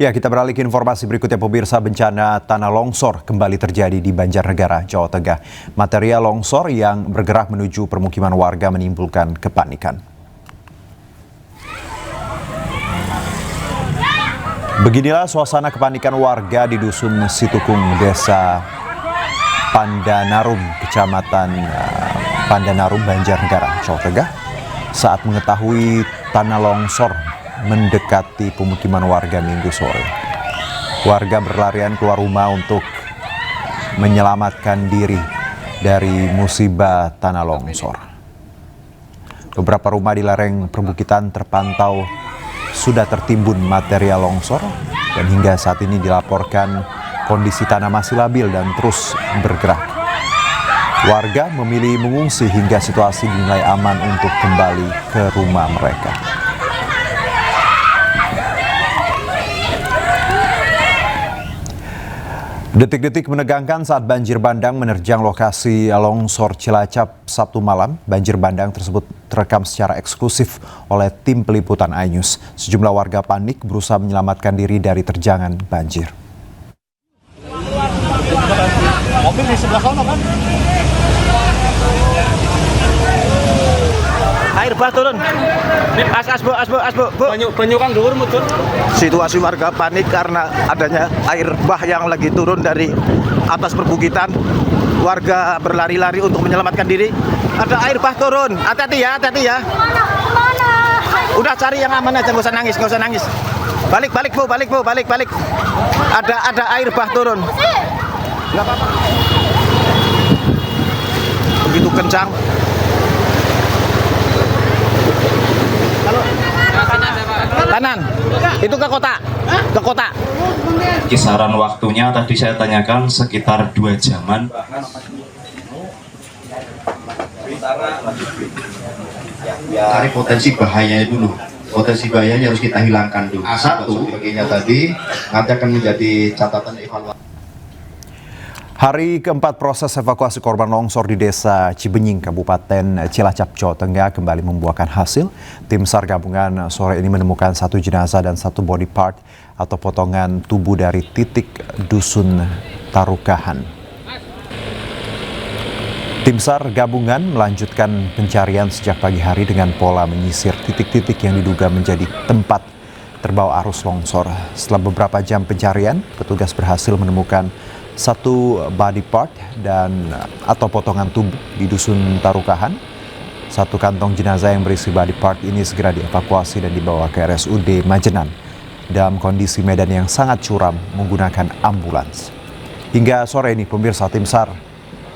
Ya, kita beralih ke informasi berikutnya. Pemirsa, bencana tanah longsor kembali terjadi di Banjarnegara, Jawa Tengah. Material longsor yang bergerak menuju permukiman warga menimbulkan kepanikan. Beginilah suasana kepanikan warga di Dusun Situkung, Desa Pandanarum, Kecamatan Pandanarum, Banjarnegara, Jawa Tengah, saat mengetahui tanah longsor mendekati pemukiman warga Minggu sore. Warga berlarian keluar rumah untuk menyelamatkan diri dari musibah tanah longsor. Beberapa rumah di lereng perbukitan terpantau sudah tertimbun material longsor dan hingga saat ini dilaporkan kondisi tanah masih labil dan terus bergerak. Warga memilih mengungsi hingga situasi dinilai aman untuk kembali ke rumah mereka. Detik-detik menegangkan saat banjir bandang menerjang lokasi longsor Cilacap Sabtu malam. Banjir bandang tersebut terekam secara eksklusif oleh tim peliputan iNews. Sejumlah warga panik berusaha menyelamatkan diri dari terjangan banjir. Mobil di sebelah sana kan? Air bah turun. Asbo, Bu. Banyu kan dhuwur mudun. Situasi warga panik karena adanya air bah yang lagi turun dari atas perbukitan. Warga berlari-lari untuk menyelamatkan diri. Ada air bah turun. Hati-hati ya. Kemana? Udah cari yang aman aja, nggak usah nangis. Balik, Bu. Ada air bah turun. Nggak apa-apa. Begitu kencang. Kanan, itu ke kota. Kisaran waktunya tadi saya tanyakan sekitar 2 jaman. Cari potensi bahayanya dulu. Potensi bahayanya harus kita hilangkan dulu. Satu, sebagainya tadi nanti akan menjadi catatan evaluasi. Hari keempat proses evakuasi korban longsor di Desa Cibenying, Kabupaten Cilacap, Jawa Tengah kembali membuahkan hasil. Tim SAR gabungan sore ini menemukan 1 jenazah dan 1 body part atau potongan tubuh dari titik Dusun Tarukahan. Tim SAR gabungan melanjutkan pencarian sejak pagi hari dengan pola menyisir titik-titik yang diduga menjadi tempat terbawa arus longsor. Setelah beberapa jam pencarian, petugas berhasil menemukan 1 body part atau potongan tubuh di Dusun Tarukahan. 1 kantong jenazah yang berisi body part ini segera dievakuasi dan dibawa ke RSUD Majenan dalam kondisi medan yang sangat curam menggunakan ambulans. Hingga sore ini pemirsa, tim SAR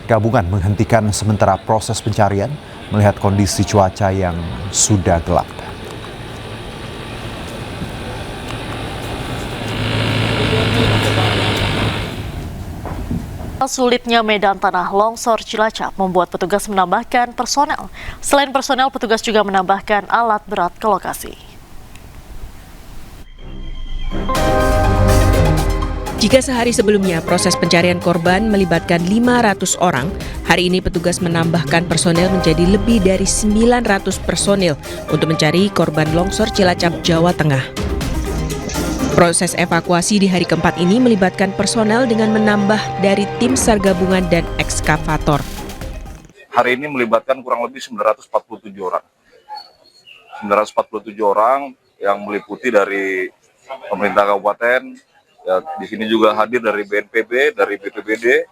gabungan menghentikan sementara proses pencarian melihat kondisi cuaca yang sudah gelap. Sulitnya medan tanah longsor Cilacap membuat petugas menambahkan personel. Selain personel, petugas juga menambahkan alat berat ke lokasi. Jika sehari sebelumnya proses pencarian korban melibatkan 500 orang, hari ini petugas menambahkan personel menjadi lebih dari 900 personil untuk mencari korban longsor Cilacap, Jawa Tengah. Proses evakuasi di hari keempat ini melibatkan personel dengan menambah dari tim SAR gabungan dan ekskavator. Hari ini melibatkan kurang lebih 947 orang. 947 orang yang meliputi dari pemerintah kabupaten, ya, di sini juga hadir dari BNPB, dari BPBD,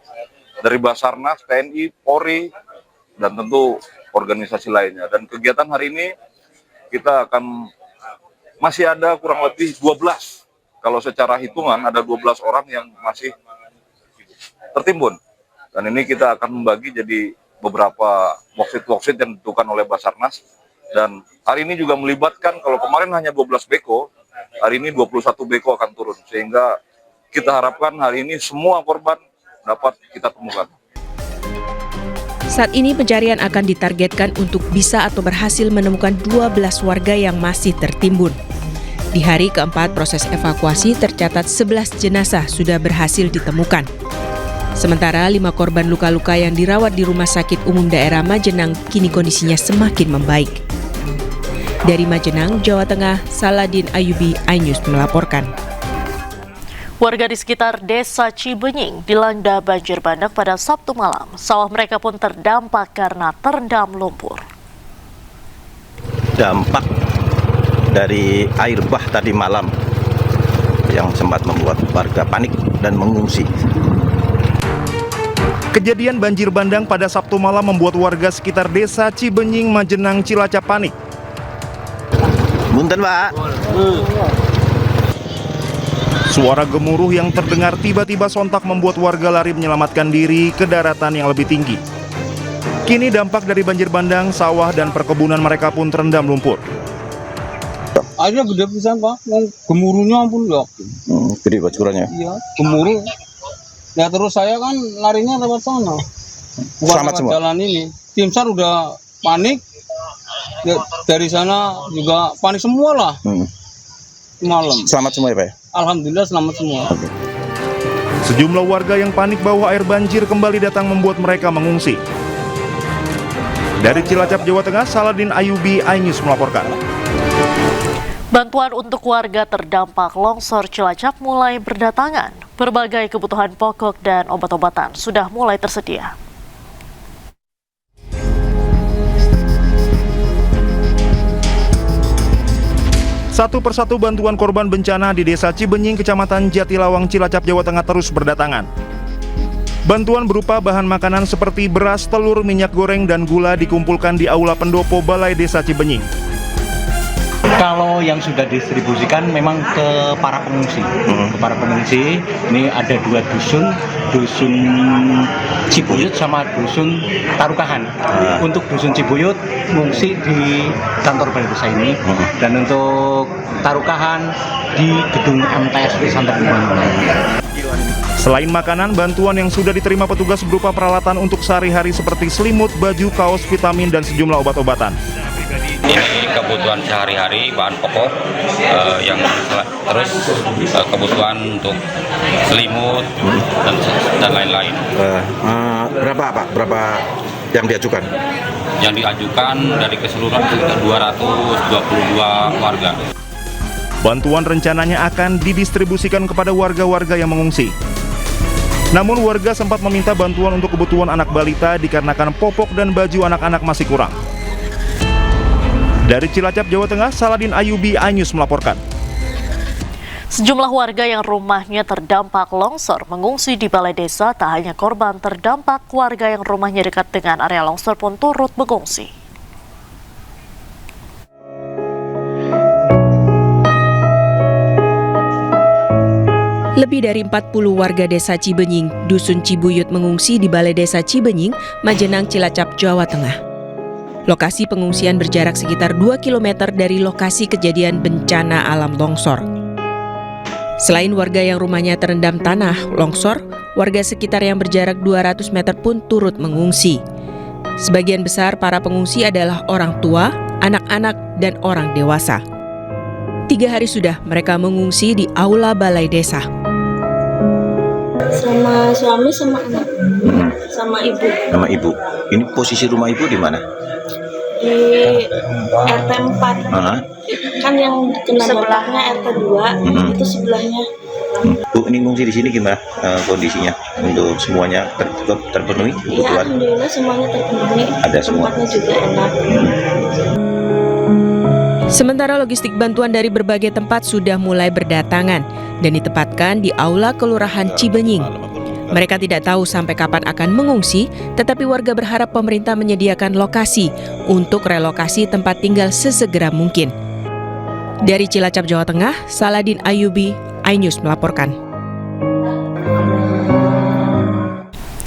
dari Basarnas, TNI, Polri, dan tentu organisasi lainnya. Dan kegiatan hari ini kita akan masih ada kurang lebih 12. Kalau secara hitungan ada 12 orang yang masih tertimbun. Dan ini kita akan membagi jadi beberapa worksheet yang ditentukan oleh Basarnas. Dan hari ini juga melibatkan, kalau kemarin hanya 12 beko, hari ini 21 beko akan turun. Sehingga kita harapkan hari ini semua korban dapat kita temukan. Saat ini pencarian akan ditargetkan untuk bisa atau berhasil menemukan 12 warga yang masih tertimbun. Di hari keempat proses evakuasi tercatat 11 jenazah sudah berhasil ditemukan. Sementara 5 korban luka-luka yang dirawat di Rumah Sakit Umum Daerah Majenang kini kondisinya semakin membaik. Dari Majenang, Jawa Tengah, Saladin Ayubi, iNews melaporkan. Warga di sekitar Desa Cibenying dilanda banjir bandang pada Sabtu malam. Sawah mereka pun terdampak karena terendam lumpur. Dampak dari air bah tadi malam yang sempat membuat warga panik dan mengungsi. Kejadian banjir bandang pada Sabtu malam membuat warga sekitar Desa Cibenying, Majenang, Cilacap panik. Punten, Pak. Suara gemuruh yang terdengar tiba-tiba sontak membuat warga lari menyelamatkan diri ke daratan yang lebih tinggi. Kini dampak dari banjir bandang, sawah dan perkebunan mereka pun terendam lumpur. Airnya gede pisan, Pak. Gemuruhnya ampun ya. Gede bocorannya. Iya, gemuruh. Ya terus saya kan larinya lewat sana. Bukan Selamat lewat semua. jalan ini. Tim SAR udah panik. Ya, dari sana juga panik semua lah. Malam. Selamat semua ya, Pak. Alhamdulillah selamat semua. Sejumlah warga yang panik bahwa air banjir kembali datang membuat mereka mengungsi. Dari Cilacap, Jawa Tengah, Saladin Ayubi, iNews melaporkan. Bantuan untuk warga terdampak longsor Cilacap mulai berdatangan. Berbagai kebutuhan pokok dan obat-obatan sudah mulai tersedia. Satu persatu bantuan korban bencana di Desa Cibenying, Kecamatan Jatilawang, Cilacap, Jawa Tengah terus berdatangan. Bantuan berupa bahan makanan seperti beras, telur, minyak goreng, dan gula dikumpulkan di Aula Pendopo Balai Desa Cibenying. Kalau yang sudah distribusikan memang ke para pengungsi. Ke para pengungsi, ini ada 2 dusun, dusun Cibuyut sama dusun Tarukahan. Untuk dusun Cibuyut mengungsi di kantor balai desa ini, dan untuk Tarukahan di gedung MTS Pesantren Pembangunan. Selain makanan, bantuan yang sudah diterima petugas berupa peralatan untuk sehari-hari seperti selimut, baju, kaos, vitamin, dan sejumlah obat-obatan. Ini kebutuhan sehari-hari, bahan pokok, yang terus kebutuhan untuk selimut dan lain-lain. Berapa yang diajukan? Yang diajukan dari keseluruhan sekitar 222 warga. Bantuan rencananya akan didistribusikan kepada warga-warga yang mengungsi. Namun warga sempat meminta bantuan untuk kebutuhan anak balita dikarenakan popok dan baju anak-anak masih kurang. Dari Cilacap, Jawa Tengah, Saladin Ayubi, iNews melaporkan. Sejumlah warga yang rumahnya terdampak longsor mengungsi di balai desa. Tak hanya korban terdampak, warga yang rumahnya dekat dengan area longsor pun turut mengungsi. Lebih dari 40 warga Desa Cibenying, Dusun Cibuyut mengungsi di Balai Desa Cibenying, Majenang, Cilacap, Jawa Tengah. Lokasi pengungsian berjarak sekitar 2 km dari lokasi kejadian bencana alam longsor. Selain warga yang rumahnya terendam tanah longsor, warga sekitar yang berjarak 200 meter pun turut mengungsi. Sebagian besar para pengungsi adalah orang tua, anak-anak, dan orang dewasa. 3 hari sudah mereka mengungsi di Aula Balai Desa. Sama suami, sama anak, sama ibu. Sama ibu. Ini posisi rumah ibu di mana? Di RT 4. Kan yang kena dampaknya RT 2, itu sebelahnya. Bu, ini ngungsi di sini gimana kondisinya? Untuk semuanya terpenuhi Iya, kebutuhan? alhamdulillah semuanya terpenuhi. Ada semua. Tempatnya juga enak. Sementara logistik bantuan dari berbagai tempat sudah mulai berdatangan dan ditempatkan di Aula Kelurahan Cibenying. Mereka tidak tahu sampai kapan akan mengungsi, tetapi warga berharap pemerintah menyediakan lokasi untuk relokasi tempat tinggal sesegera mungkin. Dari Cilacap, Jawa Tengah, Saladin Ayubi, iNews melaporkan.